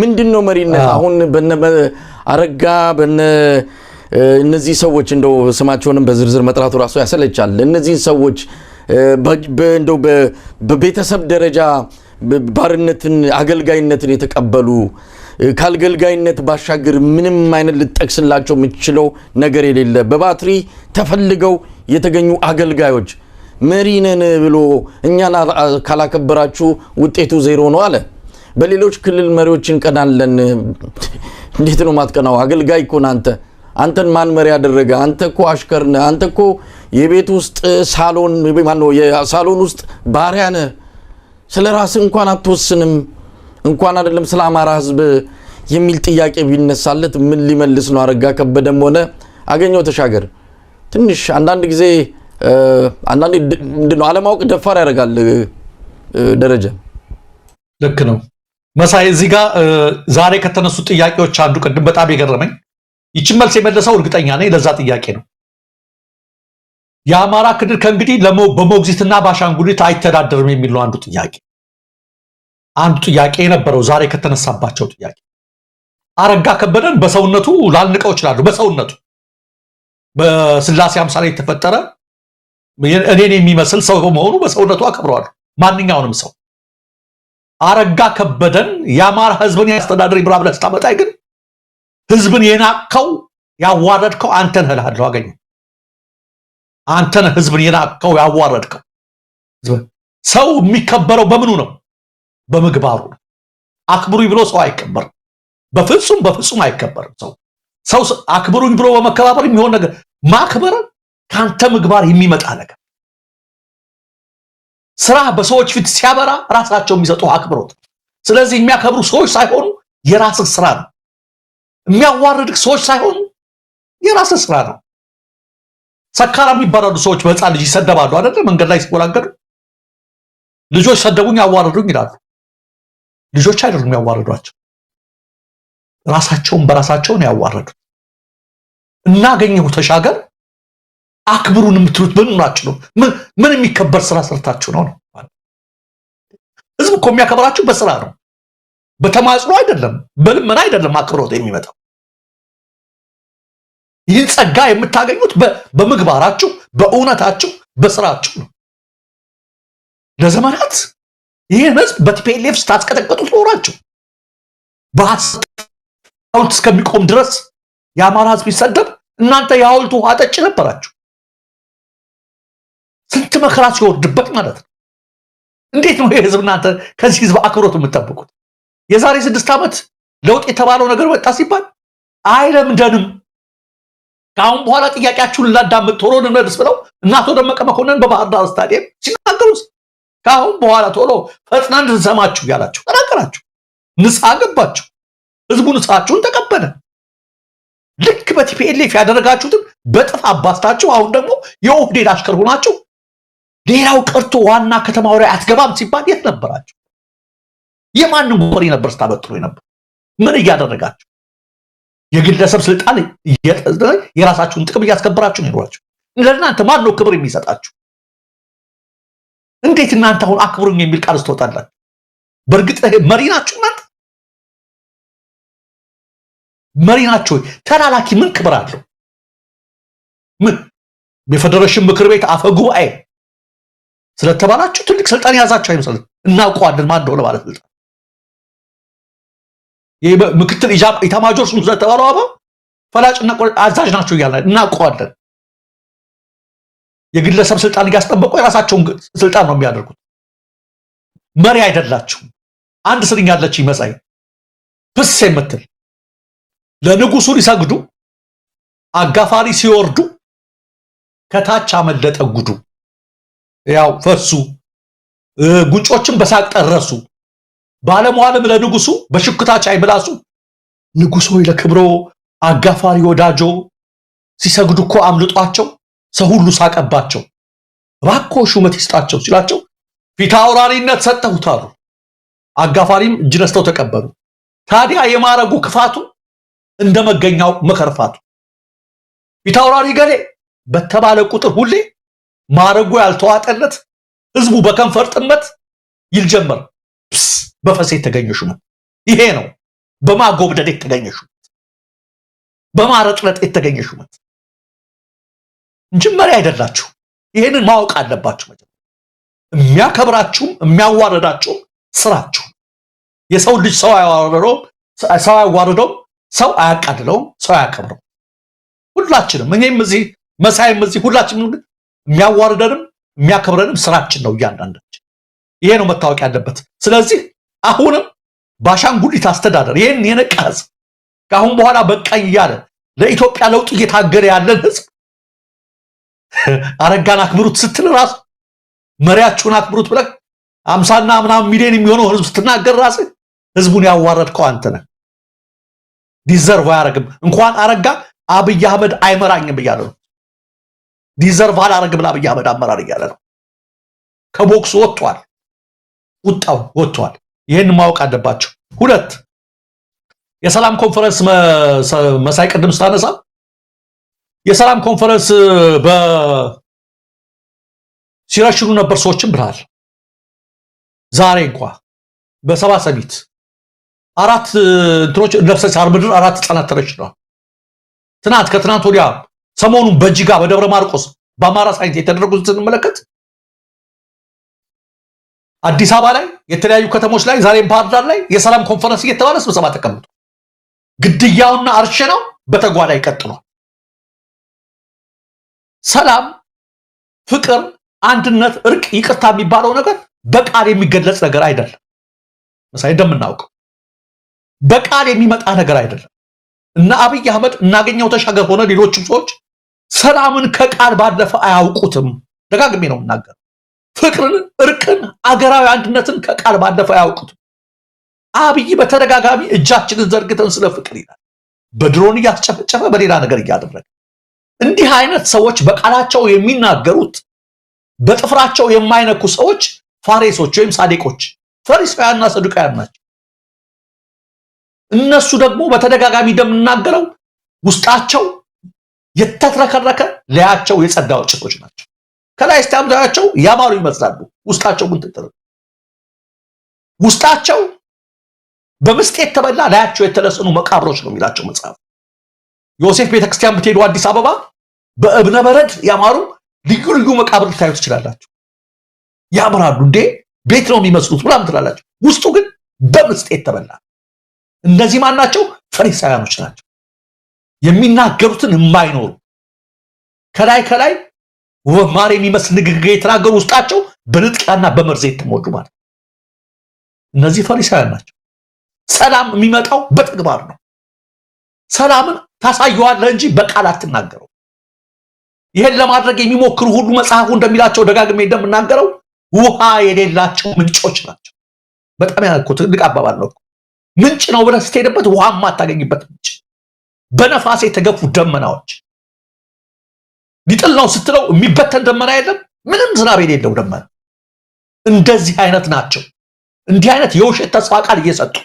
ምንድነው መሪነት አሁን በነ አረጋ በነ እነዚህ ሰዎች እንደው ስማቸውንም በዝርዝር መጥራቱ ራሱ ያሰለቻል እነዚህ ሰዎች እንደው በቤተሰብ ደረጃ ባርነትን አገልጋይነትን የተቀበሉ ካልገልጋይነት ባሻገር ምንም አይነት ልጠቅስላቸው ምችለው ነገር የሌለ በባትሪ ተፈልገው የተገኙ አገልጋዮች መሪነን ብሎ እኛን ካላከበራችሁ ውጤቱ ዜሮ ነው አለ በሌሎች ክልል መሪዎችን ቀናለን እንዴት ነው ማትቀናው አገልጋይ እኮ አንተን ማን መሪ ያደረገ አንተ እኮ አሽከር ነህ አንተ እኮ የቤት ውስጥ ሳሎን ማነው የሳሎን ውስጥ ባሪያ ነህ ስለራስ እንኳን አትወስንም እንኳን አይደለም ስለ አማራ ህዝብ የሚል ጥያቄ ቢነሳለት ምን ሊመልስ ነው አረጋ ከበደም ሆነ አገኘው ተሻገር ትንሽ አንዳንድ ጊዜ አንዳንድ እንደው አለማወቅ ደፋር ያደርጋል ደረጃ ልክ ነው መሳይ እዚህ ጋር ዛሬ ከተነሱ ጥያቄዎች አንዱ ቅድም በጣም የገረመኝ ይቺ መልስ የመለሰው እርግጠኛ ነኝ ለዛ ጥያቄ ነው የአማራ ክልል ከእንግዲህ በሞግዚትና ባሻንጉሊት አይተዳደርም የሚል ነው አንዱ ጥያቄ የነበረው ዛሬ ከተነሳባቸው ጥያቄ አረጋ ከበደን በሰውነቱ ላልንቀው ይችላል በሰውነቱ በስላሴ አምሳሌ የተፈጠረ እኔን የሚመስል ሰው በመሆኑ በሰውነቱ አከብረዋለሁ ማንኛውንም ሰው አረጋ ከበደን የአማራ ህዝብን ያስተዳድር ይብራ ብለህ ስታመጣይ ግን ህዝብን የናቀው ያዋረድከው አንተ ነህ እልሃለሁ አገኘው አንተ ነህ ህዝብን የናቀው ያዋረድከው ሰው የሚከበረው በምኑ ነው በምግባሩ አክብሩኝ ብሎ ሰው አይከበርም በፍጹም አይከበርም ሰው አክብሩኝ ብሎ በመከባበር የሚሆን ነገር ማክበር ካንተ ምግባር የሚመጣ ነገር ስራ በሰዎች ፊት ሲያበራ ራሳቸው የሚሰጡ አክብሮት ስለዚህ የሚያከብሩ ሰዎች ሳይሆኑ የራስ ስራ ነው የሚያዋርድ ሰዎች ሳይሆኑ የራስ ስራ ነው ሰካራ የሚባሉ ሰዎች በህፃን ልጅ ይሰደባሉ አይደል መንገድ ላይ ሲወላገዱ ልጆች ሰደቡኝ ያዋርዱኝ ይላሉ ልጆች አይደሉም ያዋርዷቸው ራሳቸውን በራሳቸው ነው ያዋርዱት እናገኘው ተሻገር አክብሩን የምትሉት ምን ናችሁ ነው ምን የሚከበር ስራ ሰርታችሁ ነው ህዝብ እኮ የሚያከብራችሁ በስራ ነው በተማጽኖ አይደለም በልመና አይደለም አክብሮት የሚመጣው ይህን ጸጋ የምታገኙት በምግባራችሁ በእውነታችሁ በስራችሁ ነው ለዘመናት ይህን ህዝብ በቲፒኤልኤፍ ስታስቀጠቀጡት ኖራችሁ በሐውልት እስከሚቆም ድረስ የአማራ ህዝብ ይሰደብ እናንተ የሐውልቱ ውሃ ጠጭ ነበራችሁ ስንት መከራ ሲወርድበት ማለት ነው እንዴት ነው ይሄ ህዝብ እናንተ ከዚህ ህዝብ አክብሮት የምትጠብቁት የዛሬ 6 ዓመት ለውጥ የተባለው ነገር ወጣ ሲባል አይለምደንም ካሁን በኋላ ጥያቄያችሁን ላዳምጥ ቶሎ እንመልስ ብለው እናቶ ደመቀ መኮንን በባህር ዳር ስታዲየም ሲናገሩስ ካሁን በኋላ ቶሎ ፈጥነን እንሰማችሁ ያላችሁ ተናገራችሁ ንስሐ ገባችሁ ህዝቡ ንስሐችሁን ተቀበለ ልክ በቲፒኤልኤፍ ያደረጋችሁትን በጥፍ አባስታችሁ አሁን ደግሞ የኦህዴድ አሽከር ሆናችሁ ሌላው ቀርቶ ዋና ከተማው ላይ አትገባም ሲባል የት ነበራችሁ የማንን ወሬ ነበር ስታበጥሩ ነበር ምን እያደረጋችሁ የግለሰብ ስልጣን የራሳችሁን ጥቅም እያስከበራችሁ ነው ይሏችሁ ለእናንተ ማን ነው ክብር የሚሰጣችሁ እንዴት እናንተ አሁን አክብሩኝ የሚል ቃል ስትወጣላችሁ በእርግጥ መሪ ናችሁ እናንተ መሪ ናችሁ ተላላኪ ምን ክብር አለው ምን የፌደሬሽን ምክር ቤት አፈ ጉባኤ ስለተባላችሁ ትልቅ ስልጣን ያዛችሁ አይመስልም እናውቀዋለን ማን እንደሆነ ማለት ነው ምክትል ኢታማጆር ሹም ስለተባለው አባ ፈላጭና አዛዥ ናቸው ይላል እናውቀዋለን የግለሰብ ስልጣን ያስጠበቁ የራሳቸውን ስልጣን ነው የሚያደርጉት መሪ አይደላችሁ አንድ ስርኛ ያለች ይመሳይ ፍስ የምትል ለንጉሱ ሊሰግዱ አጋፋሪ ሲወርዱ ከታች አመለጠ ጉዱ ያው ፈሱ ጉንጮችን በሳቅ ጠረሱ ባለሟልም ለንጉሱ በሽኩታች አይብላሱ ንጉሱ ለክብሮ አጋፋሪ ወዳጆ ሲሰግዱ እኮ አምልጧቸው ሰው ሁሉ ሳቀባቸው ባኮ ሹመት ይስጣቸው ሲላቸው ፊት አውራሪነት ሰጠውታሉ አጋፋሪም እጅ ነስተው ተቀበሉ ታዲያ የማረጉ ክፋቱ እንደመገኛው መከርፋቱ ፊት አውራሪ ገሌ በተባለ ቁጥር ሁሌ ማረጉ ያልተዋጠለት ህዝቡ በከንፈር ጥመት ይልጀመር በፈሴ ተገኘ ሹመት ይሄ ነው በማጎብደድ የተገኘ ሹመት፣ በማረጥረጥ የተገኘ ሹመት እንጂ መሪ አይደላችሁ። ይሄንን ማወቅ አለባችሁ። የሚያከብራችሁም የሚያዋርዳችሁም ስራችሁ። የሰው ልጅ ሰው አያዋርደውም፣ ሰው አያቃልለውም፣ ሰው አያከብረው። ሁላችንም እኔም እዚህ መሳይም እዚህ ሁላችንም የሚያዋርደንም የሚያከብረንም ስራችን ነው እያንዳንዳችን። ይሄ ነው መታወቅ ያለበት። ስለዚህ አሁንም በአሻንጉሊት አስተዳደር ይሄን የነቃ ህዝብ ከአሁን በኋላ በቃኝ እያለ ለኢትዮጵያ ለውጥ እየታገለ ያለን ህዝብ አረጋን አክብሩት ስትል ራስ መሪያችሁን አክብሩት ብለህ 50 ምናምን ሚሊዮን የሚሆነው ህዝብ ስትናገር ራስ ህዝቡን ያዋረድከው አንተ ነህ። ዲዘርቭ አያረግም። እንኳን አረጋ አብይ አህመድ አይመራኝም እያለ ነው። ዲዘርቭ አላረግም ለአብይ አህመድ አመራር እያለ ነው። ከቦክስ ወጥቷል፣ ቁጣው ወጥቷል። ይሄን ማወቅ አለባቸው። ሁለት የሰላም ኮንፈረንስ መሳይ ቅድም ስታነሳ የሰላም ኮንፈረንስ ሲረሽኑ ነበር ሰዎችም ብለሃል። ዛሬ እንኳን በሰባ ሰሚት 4 እንትሮች ነፍሰ ሳር ምድር 4 ህጻናት ተረሽነዋል። ትናንት ከትናንት ወዲያ ሰሞኑን በጅጋ በደብረ ማርቆስ በአማራ ሳይንስ የተደረጉት ስንመለከት አዲስ አበባ ላይ የተለያዩ ከተሞች ላይ ዛሬም ባህር ዳር ላይ የሰላም ኮንፈረንስ እየተባለ ስብሰባ ተቀምጧል። ግድያውና አርሸናው በተጓዳኝ ቀጥሏል። ሰላም፣ ፍቅር፣ አንድነት፣ እርቅ፣ ይቅርታ የሚባለው ነገር በቃል የሚገለጽ ነገር አይደለም። መሳይ እንደምናውቀው በቃል የሚመጣ ነገር አይደለም። እና አብይ አህመድ እናገኘው ተሻገር ሆነ ሌሎችም ሰዎች ሰላምን ከቃል ባለፈ አያውቁትም። ደጋግሜ ነው የምናገረው። ፍቅርን፣ እርቅን፣ አገራዊ አንድነትን ከቃል ባለፈ አያውቁትም። አብይ በተደጋጋሚ እጃችንን ዘርግተን ስለ ፍቅር ይላል፣ በድሮን እያስጨፈጨፈ በሌላ ነገር እያደረገ። እንዲህ አይነት ሰዎች በቃላቸው የሚናገሩት በጥፍራቸው የማይነኩ ሰዎች ፋሬሶች ወይም ሳዴቆች፣ ፈሪሳውያንና ሰዱቃውያን ናቸው። እነሱ ደግሞ በተደጋጋሚ እንደምናገረው ውስጣቸው የተትረከረከ ለያቸው የጸዳ ወጭቶች ናቸው። ከላይ ስታምዳቸው ያማሩ ይመስላሉ፣ ውስጣቸው ግን ተጠረ ውስጣቸው በምስጥ የተበላ ለያቸው የተለሰኑ መቃብሮች ነው የሚላቸው መጽሐፍ። ዮሴፍ ቤተክርስቲያን ብትሄዱ አዲስ አበባ በእብነ በረድ ያማሩ ልዩ ልዩ መቃብር ልታዩ ትችላላችሁ። ያምራሉ እንዴ ቤት ነው የሚመስሉት ምናምን ትላላችሁ። ውስጡ ግን በምስጥ የተበላ። እነዚህ ማን ናቸው? ፈሪሳውያኖች ናቸው። የሚናገሩትን የማይኖሩ ከላይ ወማር የሚመስል ንግግር የተናገሩ ውስጣቸው በንጥቂያና በመርዝ የተሞሉ ማለት። እነዚህ ፈሪሳውያን ናቸው። ሰላም የሚመጣው በተግባር ነው። ሰላምን ታሳየዋለህ እንጂ በቃል አትናገረው። ይሄን ለማድረግ የሚሞክሩ ሁሉ መጽሐፉ እንደሚላቸው ደጋግሜ እንደምናገረው ውሃ የሌላቸው ምንጮች ናቸው። በጣም ያልኩት ትልቅ አባባል ነው። ምንጭ ነው ብለህ ስትሄድበት ውሃ የማታገኝበት ምንጭ፣ በነፋስ የተገፉ ደመናዎች። ሊጥል ነው ስትለው የሚበተን ደመና የለም፣ ምንም ዝናብ የሌለው ደመና። እንደዚህ አይነት ናቸው። እንዲህ አይነት የውሸት ተስፋ ቃል እየሰጡ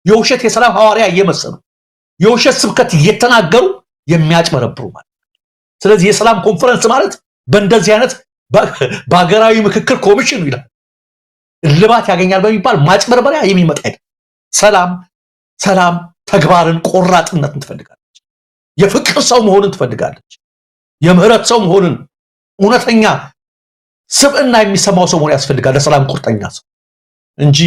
የውሸት የሰላም ሐዋርያ እየመሰሉ የውሸት ስብከት እየተናገሩ የሚያጭበረብሩ ማለት። ስለዚህ የሰላም ኮንፈረንስ ማለት በእንደዚህ አይነት በሀገራዊ ምክክር ኮሚሽን ይላል እልባት ያገኛል በሚባል ማጭበርበሪያ የሚመጣ አይደለም። ሰላም ተግባርን፣ ቆራጥነትን ትፈልጋለች። የፍቅር ሰው መሆንን ትፈልጋለች። የምህረት ሰው መሆንን፣ እውነተኛ ስብዕና የሚሰማው ሰው መሆን ያስፈልጋል ለሰላም ቁርጠኛ ሰው እንጂ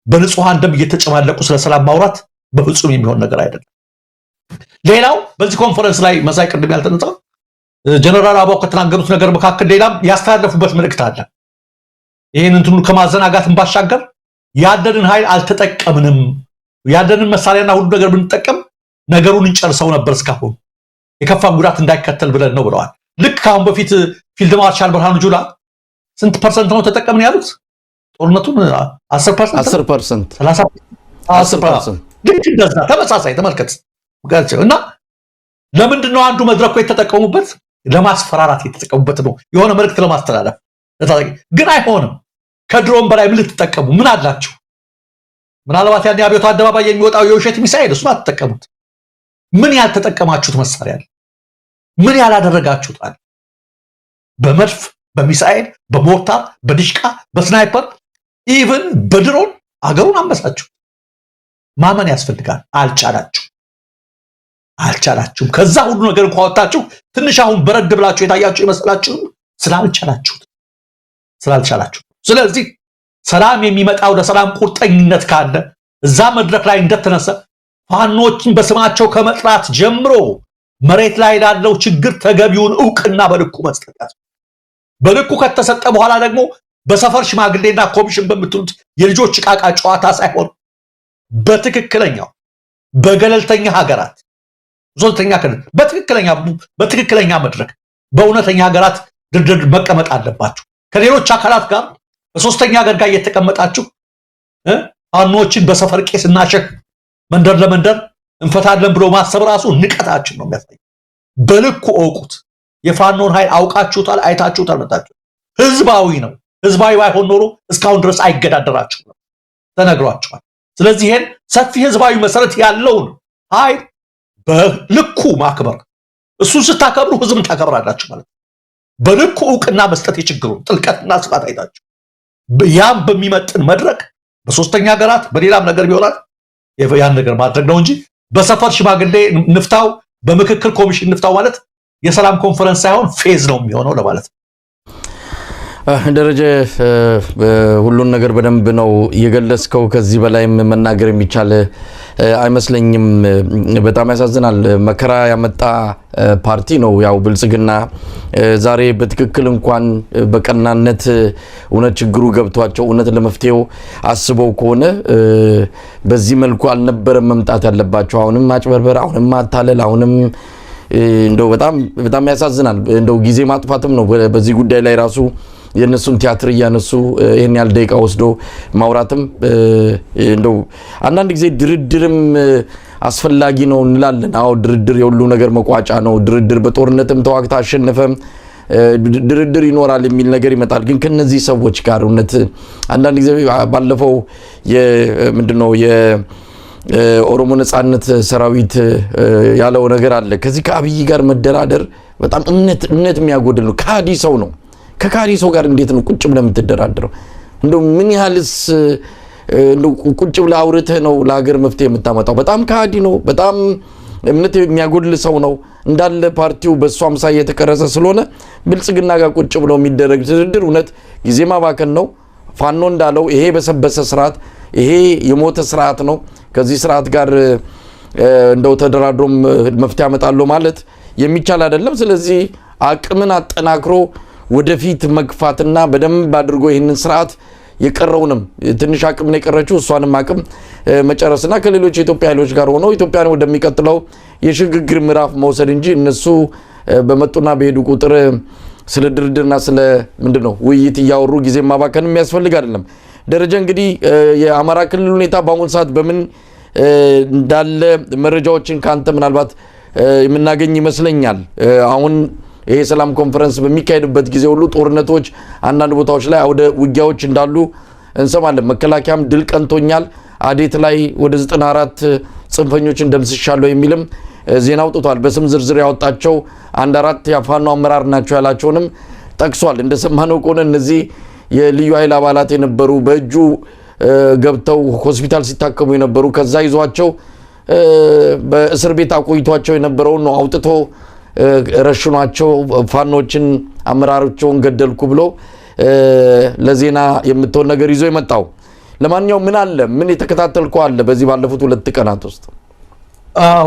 በንጹሃን ደም እየተጨማለቁ ስለ ሰላም ማውራት በፍጹም የሚሆን ነገር አይደለም። ሌላው በዚህ ኮንፈረንስ ላይ መሳይ ቅድም ያልተነሳው ጀነራል አበባው ከተናገሩት ነገር መካከል ሌላም ያስተላለፉበት መልእክት አለ። ይህን እንትኑ ከማዘናጋትን ባሻገር ያለንን ኃይል አልተጠቀምንም፣ ያለንን መሳሪያና ሁሉ ነገር ብንጠቀም ነገሩን እንጨርሰው ነበር እስካሁን የከፋ ጉዳት እንዳይከተል ብለን ነው ብለዋል። ልክ ካሁን በፊት ፊልድ ማርሻል ብርሃኑ ጁላ ስንት ፐርሰንት ነው ተጠቀምን ያሉት? ጦርነቱን 10% ልክ እንደዛ ተመሳሳይ ተመልከት። እና ለምንድን ነው አንዱ መድረኩ የተጠቀሙበት? ለማስፈራራት የተጠቀሙበት ነው፣ የሆነ መልእክት ለማስተላለፍ ግን አይሆንም። ከድሮም በላይ ምን ልትጠቀሙ ምን አላችሁ? ምናልባት ያን አብዮቱ አደባባይ የሚወጣው የውሸት ሚሳኤል እሱን አትጠቀሙት። ምን ያልተጠቀማችሁት መሳሪያ አለ? ምን ያላደረጋችሁት አለ? በመድፍ በሚሳኤል በሞርታር በድሽቃ በስናይፐር ኢቭን በድሮን አገሩን አመሳችሁ። ማመን ያስፈልጋል። አልቻላችሁም። ከዛ ሁሉ ነገር እንኳን ወጣችሁ ትንሽ አሁን በረድ ብላችሁ የታያችሁ ይመስላችሁ ስላልቻላችሁ። ስለዚህ ሰላም የሚመጣው ለሰላም ቁርጠኝነት ካለ እዛ መድረክ ላይ እንደተነሳ ፋኖችን በስማቸው ከመጥራት ጀምሮ መሬት ላይ ላለው ችግር ተገቢውን ዕውቅና በልኩ መስጠት በልኩ ከተሰጠ በኋላ ደግሞ በሰፈር ሽማግሌና ኮሚሽን በምትሉት የልጆች ቃቃ ጨዋታ ሳይሆን በትክክለኛው በገለልተኛ ሀገራት በትክክለኛ መድረክ በእውነተኛ ሀገራት ድርድር መቀመጥ አለባችሁ። ከሌሎች አካላት ጋር በሶስተኛ ሀገር ጋር እየተቀመጣችሁ ፋኖችን በሰፈር ቄስና ሸክ መንደር ለመንደር እንፈታለን ብሎ ማሰብ ራሱ ንቀታችን ነው የሚያሳየው። በልኩ እውቁት። የፋኖን ኃይል አውቃችሁታል፣ አይታችሁታል፣ መጣችሁ። ህዝባዊ ነው። ህዝባዊ ባይሆን ኖሮ እስካሁን ድረስ አይገዳደራችሁም ነው ተነግሯችኋል። ስለዚህ ይሄን ሰፊ ህዝባዊ መሰረት ያለውን ኃይል በልኩ ማክበር፣ እሱን ስታከብሩ ህዝብን ታከብራላችሁ ማለት ነው። በልኩ ዕውቅና መስጠት የችግሩ ጥልቀትና ስፋት አይታችሁ ያም በሚመጥን መድረክ በሶስተኛ ሀገራት በሌላም ነገር ቢሆናል ያን ነገር ማድረግ ነው እንጂ በሰፈር ሽማግሌ ንፍታው በምክክር ኮሚሽን ንፍታው ማለት የሰላም ኮንፈረንስ ሳይሆን ፌዝ ነው የሚሆነው ለማለት ነው። ደረጀ ሁሉን ነገር በደንብ ነው የገለጽከው። ከዚህ በላይም መናገር የሚቻል አይመስለኝም። በጣም ያሳዝናል። መከራ ያመጣ ፓርቲ ነው ያው ብልጽግና። ዛሬ በትክክል እንኳን በቀናነት እውነት ችግሩ ገብቷቸው እውነት ለመፍትሄው አስበው ከሆነ በዚህ መልኩ አልነበረም መምጣት ያለባቸው። አሁንም ማጭበርበር፣ አሁንም ማታለል፣ አሁንም እንደው በጣም ያሳዝናል። እንደው ጊዜ ማጥፋትም ነው በዚህ ጉዳይ ላይ ራሱ የነሱን ቲያትር እያነሱ ይሄን ያህል ደቂቃ ወስዶ ማውራትም እንደው አንዳንድ ጊዜ ድርድርም አስፈላጊ ነው እንላለን። አዎ ድርድር የሁሉ ነገር መቋጫ ነው። ድርድር በጦርነትም ተዋግታ አሸነፈም ድርድር ይኖራል የሚል ነገር ይመጣል። ግን ከነዚህ ሰዎች ጋር እውነት አንዳንድ ጊዜ ባለፈው ምንድነው የኦሮሞ ነጻነት ሰራዊት ያለው ነገር አለ። ከዚህ ከአብይ ጋር መደራደር በጣም እምነት የሚያጎድል ነው። ካዲ ሰው ነው። ከካዲ ሰው ጋር እንዴት ነው ቁጭ ብለህ የምትደራደረው? እንደው ምን ያህልስ እንደው ቁጭ ብለህ አውርተህ ነው ለሀገር መፍትሄ የምታመጣው? በጣም ካዲ ነው። በጣም እምነት የሚያጎድል ሰው ነው። እንዳለ ፓርቲው በእሱ አምሳያ የተቀረጸ ስለሆነ ብልጽግና ጋር ቁጭ ብለው የሚደረግ ድርድር እውነት ጊዜ ማባከን ነው። ፋኖ እንዳለው ይሄ በሰበሰ ስርዓት፣ ይሄ የሞተ ስርዓት ነው። ከዚህ ስርዓት ጋር እንደው ተደራድሮም መፍትሄ ያመጣሉ ማለት የሚቻል አይደለም። ስለዚህ አቅምን አጠናክሮ ወደፊት መግፋትና በደንብ አድርጎ ይህንን ስርዓት የቀረውንም ትንሽ አቅም ነው የቀረችው እሷንም አቅም መጨረስና ከሌሎች የኢትዮጵያ ኃይሎች ጋር ሆኖ ኢትዮጵያን ወደሚቀጥለው የሽግግር ምዕራፍ መውሰድ እንጂ እነሱ በመጡና በሄዱ ቁጥር ስለ ድርድርና ስለ ምንድነው ውይይት እያወሩ ጊዜ ማባከን የሚያስፈልግ አይደለም። ደረጃ እንግዲህ የአማራ ክልል ሁኔታ በአሁን ሰዓት በምን እንዳለ መረጃዎችን ካንተ ምናልባት የምናገኝ ይመስለኛል። አሁን ይሄ ሰላም ኮንፈረንስ በሚካሄድበት ጊዜ ሁሉ ጦርነቶች አንዳንድ ቦታዎች ላይ ወደ ውጊያዎች እንዳሉ እንሰማለን። መከላከያም ድል ቀንቶኛል አዴት ላይ ወደ 94 ጽንፈኞችን ደምስሻለሁ የሚልም ዜና አውጥቷል። በስም ዝርዝር ያወጣቸው አንድ አራት ያፋኑ አመራር ናቸው ያላቸውንም ጠቅሷል። እንደሰማነው ከሆነ እነዚህ የልዩ ኃይል አባላት የነበሩ በእጁ ገብተው ሆስፒታል ሲታከሙ የነበሩ ከዛ ይዟቸው በእስር ቤት አቆይቷቸው የነበረውን ነው አውጥቶ ረሽኗቸው ፋኖችን አመራሮችን ገደልኩ ብሎ ለዜና የምትሆን ነገር ይዞ የመጣው። ለማንኛውም ምን አለ ምን የተከታተልከው አለ በዚህ ባለፉት 2 ቀናት ውስጥ?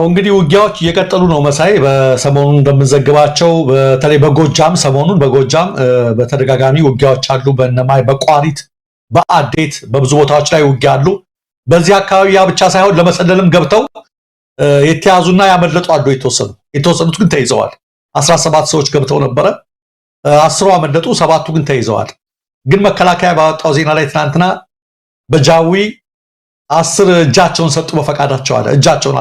እንግዲህ ውጊያዎች እየቀጠሉ ነው መሳይ። በሰሞኑን እንደምንዘግባቸው በተለይ በጎጃም ሰሞኑን በጎጃም በተደጋጋሚ ውጊያዎች አሉ። በእነማይ በቋሪት በአዴት በብዙ ቦታዎች ላይ ውጊያ አሉ። በዚህ አካባቢ ያ ብቻ ሳይሆን ለመሰለልም ገብተው የተያዙና ያመለጡ አሉ። የተወሰኑት ግን ተይዘዋል። 17 ሰዎች ገብተው ነበረ። 10 አመለጡ፣ 7ቱ ግን ተይዘዋል። ግን መከላከያ ባወጣው ዜና ላይ ትናንትና በጃዊ 10 እጃቸውን ሰጡ በፈቃዳቸው አለ። እጃቸውን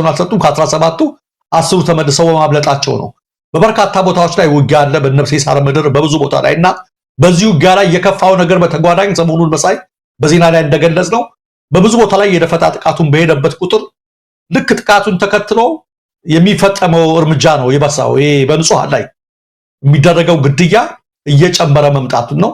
አልሰጡም። ከ17ቱ 10ቱ ተመልሰው በማብለጣቸው ነው። በበርካታ ቦታዎች ላይ ውጊያ አለ። በነብሴ ሳር ምድር በብዙ ቦታ ላይ እና በዚህ ውጊያ ላይ የከፋው ነገር በተጓዳኝ ሰሞኑን መሳይ በዜና ላይ እንደገለጽ ነው በብዙ ቦታ ላይ የደፈጣ ጥቃቱን በሄደበት ቁጥር ልክ ጥቃቱን ተከትሎ የሚፈጠመው እርምጃ ነው የበሳው። ይሄ በንጹሃን ላይ የሚደረገው ግድያ እየጨመረ መምጣቱን ነው።